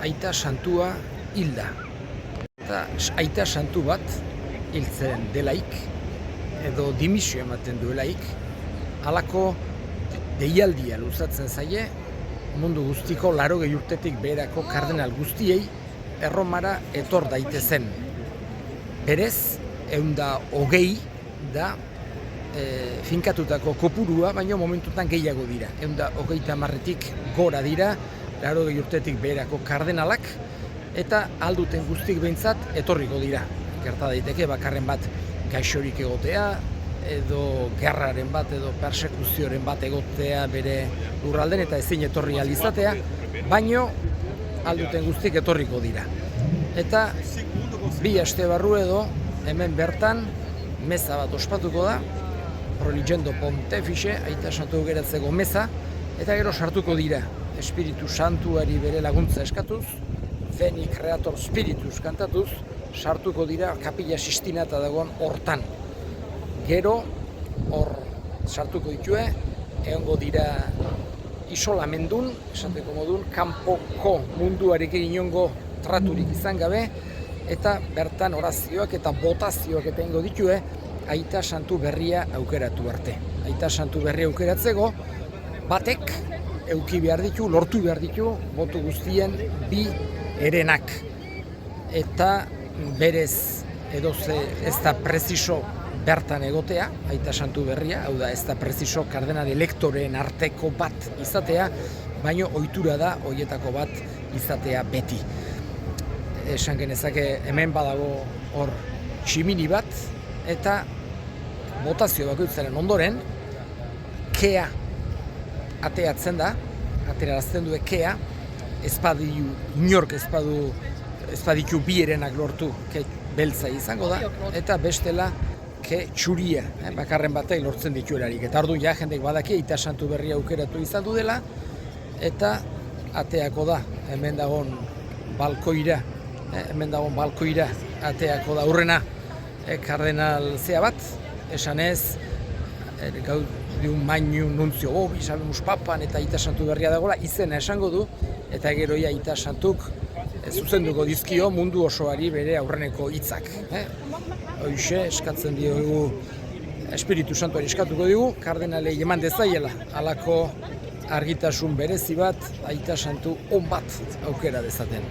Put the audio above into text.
aita santua hilda. Eta aita santu bat hiltzen delaik, edo dimisio ematen duelaik, halako deialdia luzatzen zaie mundu guztiko 80 urtetik beherako kardenal guztiei Erromara etor daitezen. Berez, 120 da finkatutako kopurua, baina momentutan gehiago dira. 130tik gora dira, 80 urtetik beherako kardenalak, eta alduten guztik behintzat etorriko dira. Gerta daiteke bakarren bat gaixorik egotea, edo gerraren bat, edo persekuzioaren bat egotea bere lurralden eta ezin etorri ahal izatea, baino alduten guztik etorriko dira. Eta 2 aste barru edo hemen bertan meza bat ospatuko da, Religendo Pontefice, aita santu geratzeko meza, eta gero sartuko dira Espiritu Santuari bere laguntza eskatuz, Veni Creator Spiritus kantatuz, sartuko dira Kapilla Sistinata dagoen hortan. Gero, hor sartuko ditue, egongo dira isolamendun, esateko modun, kanpoko munduarekin inongo traturik izan gabe, eta bertan orazioak eta botazioak eta ingo ditue, aita santu berria aukeratu arte. Aita santu berria aukeratzeko, batek euki behar ditu, lortu behar ditu, botu guztien 2 herenak. Eta berez, edo ez da preziso bertan egotea, aita santu berria, hau da ez da preziso kardenal elektoreen arteko bat izatea, baino ohitura da horietako bat izatea beti. Esan genezake hemen badago hor tximini bat, eta botazio bakoitzaren ondoren, kea ateatzen da, aterarazten du kea, inork ez baditu 2 herenak lortu, ke beltza izango da, eta bestela ke txuria, bakarren batek lortzen dituelarik. Eta orduan ja jendek badaki aita santu berria aukeratu izan du dela, eta ateako da, hemen dagoen balkoira, ateako da aurrena kardenal zea bat, esanez, gaudiun mainu nuntzio gobi, sabemus papan eta aita santu berria dagoela, izena esango du, eta gero aita santuk zuzenduko dizkio mundu osoari bere aurreneko hitzak. Hoxe, eskatzen diogu, Espiritu Santuari eskatuko dugu, kardenalei eman dezaiela, halako argitasun berezi bat, aita santu on bat aukera dezaten.